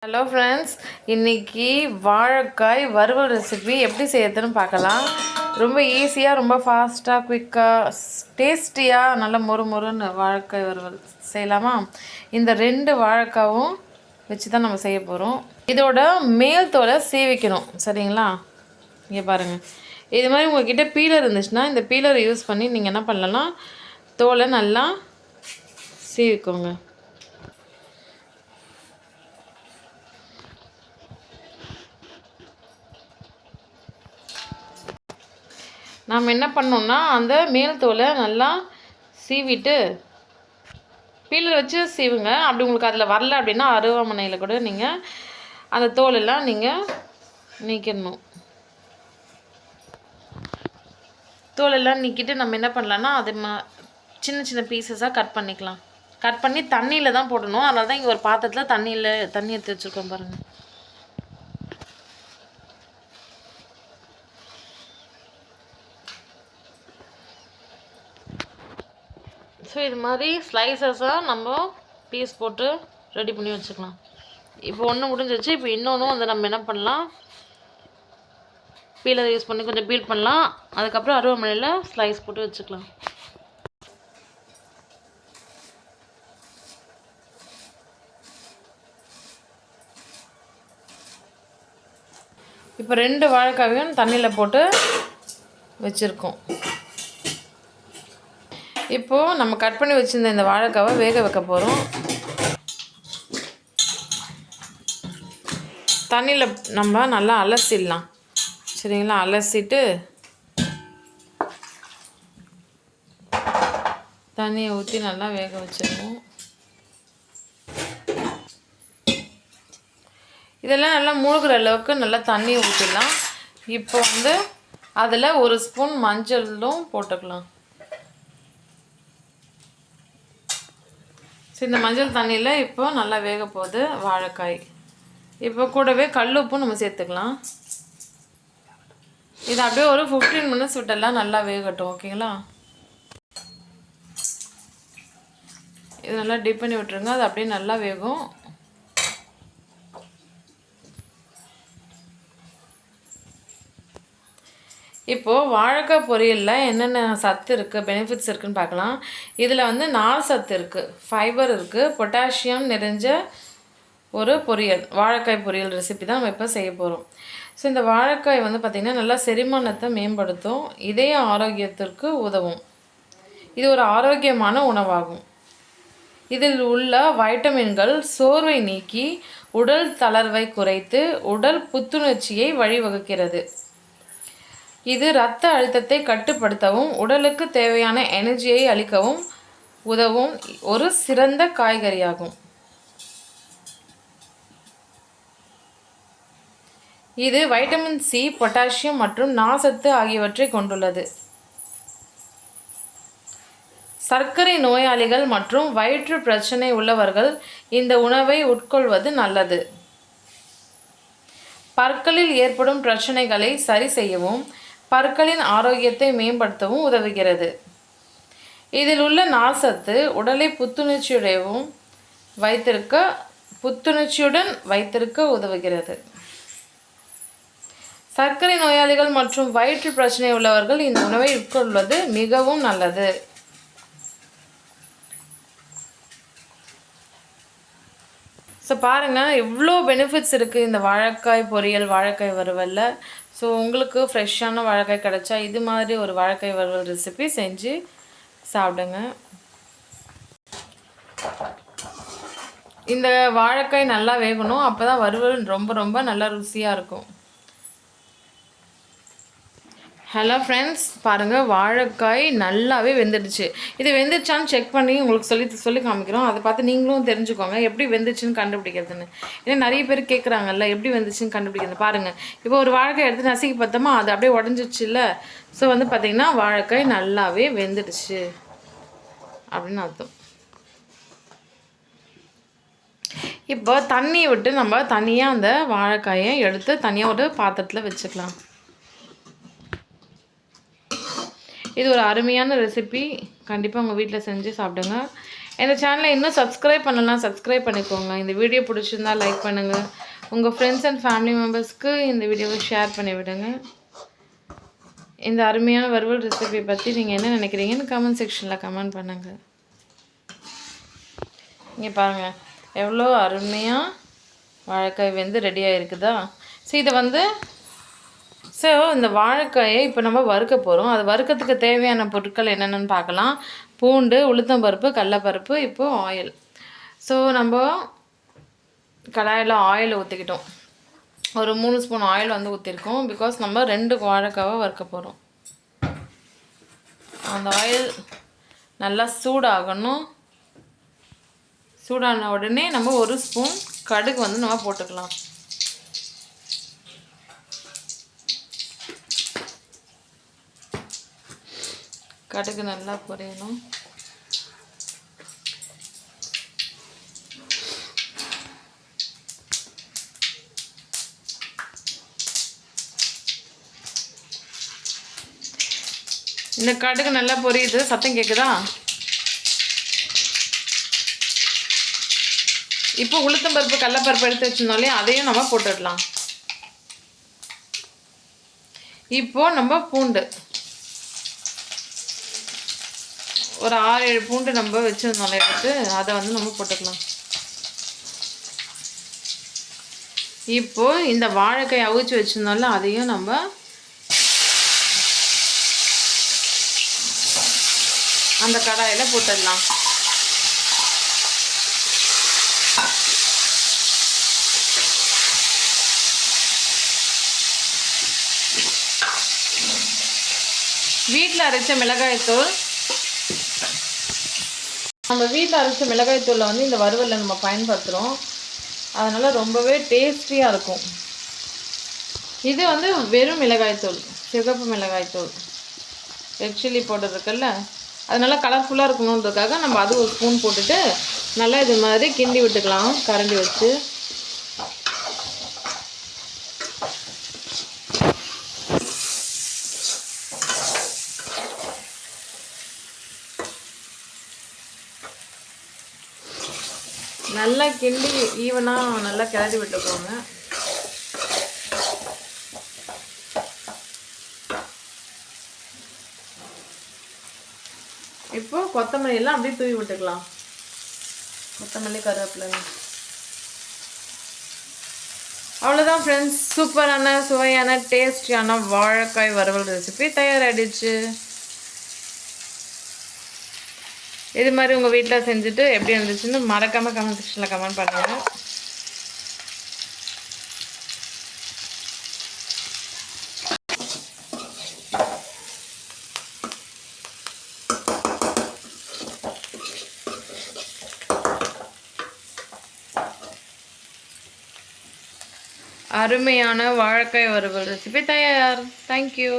Hello friends, இன்றைக்கி வாழைக்காய் வறுவல் ரெசிபி எப்படி செய்யறதுன்னு பார்க்கலாம். ரொம்ப ஈஸியாக, ரொம்ப ஃபாஸ்ட்டாக, குயிக்காக, டேஸ்டியாக, நல்ல மொறுன்னு வாழைக்காய் வறுவல் செய்யலாமா? இந்த 2 வாழைக்காவும் வச்சு தான் நம்ம செய்ய போகிறோம். இதோட மேல் தோலை சீவிக்கணும், சரிங்களா? இங்கே பாருங்கள், இது மாதிரி உங்கள்கிட்ட பீலர் இருந்துச்சுன்னா இந்த பீலரை யூஸ் பண்ணி நீங்கள் என்ன பண்ணலன்னா தோலை நல்லா சீவிக்கோங்க. நாம் என்ன பண்ணோம்னா அந்த மேல் தோலை நல்லா சீவிட்டு பீலர் வச்சு சீவுங்க. அப்படி உங்களுக்கு அதில் வரல அப்படின்னா அருவாமனையில் கூட நீங்கள் அந்த தோலெல்லாம் நீங்கள் நீக்கிடணும். தோலெல்லாம் நீக்கிட்டு நம்ம என்ன பண்ணலான்னா அது சின்ன சின்ன பீசஸாக கட் பண்ணிக்கலாம். கட் பண்ணி தண்ணியில் தான் போடணும். அதனால தான் இங்கே ஒரு பாத்திரத்தில் தண்ணி எடுத்து வச்சுருக்கோம் பாருங்கள். ஸோ இது மாதிரி ஸ்லைசஸாக நம்ம பீஸ் போட்டு ரெடி பண்ணி வச்சுக்கலாம். இப்போ ஒன்று முடிஞ்சிச்சு. இப்போ இன்னொன்றும் வந்து நம்ம என்ன பண்ணலாம், பீலர் யூஸ் பண்ணி கொஞ்சம் பீல் பண்ணலாம். அதுக்கப்புறம் அருவாமனையில் ஸ்லைஸ் போட்டு வச்சுக்கலாம். இப்போ 2 வாழைக்காவையும் தண்ணியில் போட்டு வச்சுருக்கோம். இப்போது நம்ம கட் பண்ணி வச்சுருந்த இந்த வாழைக்காவை வேக வைக்க போகிறோம். தண்ணியில் நம்ம நல்லா அலசிடலாம், சரிங்களா? அலசிட்டு தண்ணியை ஊற்றி நல்லா வேக வச்சிடுவோம். இதெல்லாம் நல்லா மூழ்கிற அளவுக்கு நல்லா தண்ணியை ஊற்றிடலாம். இப்போ வந்து அதில் 1 ஸ்பூன் மஞ்சளும் போட்டுக்கலாம். ஸோ இந்த மஞ்சள் தண்ணியில் இப்போ நல்லா வேக போகுது வாழைக்காய். இப்போ கூடவே கல் உப்பும் நம்ம சேர்த்துக்கலாம். இது அப்படியே ஒரு 15 மினிட்ஸ் விட்டெல்லாம் நல்லா வேகட்டும், ஓகேங்களா? இது நல்லா டிப் பண்ணி விட்டுருங்க, அது அப்படியே நல்லா வேகும். இப்போது வாழைக்காய் பொரியலில் என்னென்ன சத்து இருக்குது, பெனிஃபிட்ஸ் இருக்குதுன்னு பார்க்கலாம். இதில் வந்து நார் சத்து இருக்குது, ஃபைபர் இருக்குது, பொட்டாசியம் நிறைஞ்ச ஒரு பொரியல், வாழைக்காய் பொரியல் ரெசிபி தான் நம்ம இப்போ செய்ய போகிறோம். ஸோ இந்த வாழைக்காய் வந்து பார்த்திங்கன்னா நல்லா செரிமானத்தை மேம்படுத்தும், இதய ஆரோக்கியத்திற்கு உதவும். இது ஒரு ஆரோக்கியமான உணவாகும். இதில் உள்ள வைட்டமின்கள் சோர்வை நீக்கி உடல் தளர்வை குறைத்து உடல் புத்துணர்ச்சியை வழிவகுக்கிறது. இது இரத்த அழுத்தத்தை கட்டுப்படுத்தவும் உடலுக்கு தேவையான எனர்ஜியை அளிக்கவும் உதவும் ஒரு சிறந்த காய்கறியாகும். இது வைட்டமின் சி, பொட்டாசியம் மற்றும் நார்ச்சத்து ஆகியவற்றை கொண்டுள்ளது. சர்க்கரை நோயாளிகள் மற்றும் வயிற்று பிரச்சனை உள்ளவர்கள் இந்த உணவை உட்கொள்வது நல்லது. பற்களில் ஏற்படும் பிரச்சனைகளை சரி செய்யவும் பற்களின் ஆரோக்கியத்தை மேம்படுத்தவும் உதவுகிறது. இதில் உள்ள நார்ச்சத்து உடலை புத்துணர்ச்சியுடன் வைத்திருக்க உதவுகிறது. சர்க்கரை நோயாளிகள் மற்றும் வயிற்று பிரச்சனை உள்ளவர்கள் இந்த உணவை உட்கொள்வது மிகவும் நல்லது. ஸோ பாருங்கள், எவ்வளோ பெனிஃபிட்ஸ் இருக்குது இந்த வாழைக்காய் பொரியல், வாழைக்காய் வறுவலில். ஸோ உங்களுக்கு ஃப்ரெஷ்ஷான வாழைக்காய் கிடச்சா இது மாதிரி ஒரு வாழைக்காய் வறுவல் ரெசிபி செஞ்சு சாப்பிடுங்க. இந்த வாழைக்காய் நல்லா வேகணும், அப்போ தான் வறுவல் ரொம்ப நல்லா ருசியாக இருக்கும். ஹலோ ஃப்ரெண்ட்ஸ், பாருங்கள், வாழைக்காய் நல்லாவே வெந்துடுச்சு. இது வெந்துடுச்சான்னு செக் பண்ணி உங்களுக்கு சொல்லி காமிக்கிறோம். அதை பார்த்து நீங்களும் தெரிஞ்சுக்கோங்க எப்படி வெந்துச்சுன்னு கண்டுபிடிக்கிறதுன்னு. ஏன்னா நிறைய பேர் கேட்குறாங்கல்ல எப்படி வெந்துச்சுன்னு கண்டுபிடிக்கிறது. பாருங்கள், இப்போ ஒரு வாழைக்காய் எடுத்து நசுக்கி பார்த்தோமா, அது அப்படியே உடஞ்சிச்சுல்ல. ஸோ வந்து பார்த்திங்கன்னா வாழைக்காய் நல்லாவே வெந்துடுச்சு அப்படின்னு அர்த்தம். இப்போ தண்ணியை விட்டு நம்ம தனியாக அந்த வாழைக்காயை எடுத்து தனியாக ஒரு பாத்திரத்தில் வச்சுக்கலாம். இது ஒரு அருமையான ரெசிபி, கண்டிப்பாக உங்கள் வீட்டில் செஞ்சு சாப்பிடுங்க. இந்த சேனலை இன்னும் சப்ஸ்கிரைப் பண்ணலாம், சப்ஸ்கிரைப் பண்ணிக்கோங்க. இந்த வீடியோ பிடிச்சிருந்தா லைக் பண்ணுங்கள். உங்கள் ஃப்ரெண்ட்ஸ் அண்ட் ஃபேமிலி மெம்பர்ஸ்க்கு இந்த வீடியோவை ஷேர் பண்ணி விடுங்க. இந்த அருமையான வறுவல் ரெசிபி பற்றி நீங்கள் என்ன நினைக்கிறீங்கன்னு கமெண்ட் செக்ஷனில் கமெண்ட் பண்ணுங்கள். இங்கே பாருங்கள் எவ்வளோ அருமையாக வாழைக்காய் வெந்து ரெடியாக இருக்குதா. ஸோ இதை வந்து இந்த வாழைக்காயை இப்போ நம்ம வறுக்க போகிறோம். அது வறுக்கிறதுக்கு தேவையான பொருட்கள் என்னென்னு பார்க்கலாம். பூண்டு, உளுத்தம்பருப்பு, கடலைப்பருப்பு, இப்போது ஆயில். ஸோ நம்ம கடாயில் ஆயில் ஊற்றிக்கிட்டோம். ஒரு 3 ஸ்பூன் ஆயில் வந்து ஊற்றிருக்கோம். பிகாஸ் நம்ம 2 வாழைக்காவை வறுக்க போகிறோம். அந்த ஆயில் நல்லா சூடாகணும். சூடான உடனே நம்ம 1 ஸ்பூன் கடுகு வந்து நம்ம போட்டுக்கலாம். கடுகு நல்லா பொரியணும். இந்த கடுகு நல்லா பொரியுது. சத்தம் கேட்குதா? இப்போ உளுத்தம்பருப்பு, கடலைப்பருப்பு எடுத்து வச்சிருந்தோம், அதையும் நம்ம போட்டுடலாம். இப்போ நம்ம பூண்டு ஒரு 6-7 பூண்டு நம்ம வச்சுருந்தோம் எடுத்து, அதை வந்து நம்ம போட்டுக்கலாம். இப்போ இந்த வாழைக்காய் அவிச்சு வச்சுருந்தோம்ல, அதையும் நம்ம அந்த கடாயில் போட்டுடலாம். வீட்டில் அரைச்ச மிளகாய்த்தூள், நம்ம வீட்டில் அரைச்ச மிளகாய்த்தூளில் வந்து இந்த வறுவலில் நம்ம பயன்படுத்துகிறோம். அதனால் ரொம்பவே டேஸ்டியாக இருக்கும். இது வந்து வெறும் மிளகாய்த்தூள், சிவப்பு மிளகாய்த்தூள், ரெட் சில்லி பவுடர் இருக்குல்ல, அதனால் கலர்ஃபுல்லாக இருக்கணுன்றதுக்காக நம்ம அது 1 ஸ்பூன் போட்டுட்டு நல்லா இது மாதிரி கிண்டி விட்டுக்கலாம் கரண்டி வச்சு. நல்லா கிண்டி ஈவனாக நல்லா கிளறி விட்டுக்கோங்க. இப்போ கொத்தமல்லி எல்லாம் அப்படியே தூவி விட்டுக்கலாம். கொத்தமல்லி, கருவேப்பிலை. அவ்வளோதான் ஃப்ரெண்ட்ஸ், சூப்பரான சுவையான டேஸ்டியான வாழைக்காய் வறுவல் ரெசிபி தயாராகிடுச்சு. இது மாதிரி உங்கள் வீட்டில் செஞ்சுட்டு எப்படி இருந்துச்சுன்னு மறக்காமல் கமெண்ட் செக்ஷனில் கமெண்ட் பண்ணுங்கள். அருமையான வாழைக்காய் வறுவல் ரெசிபி தயார். தேங்க்யூ.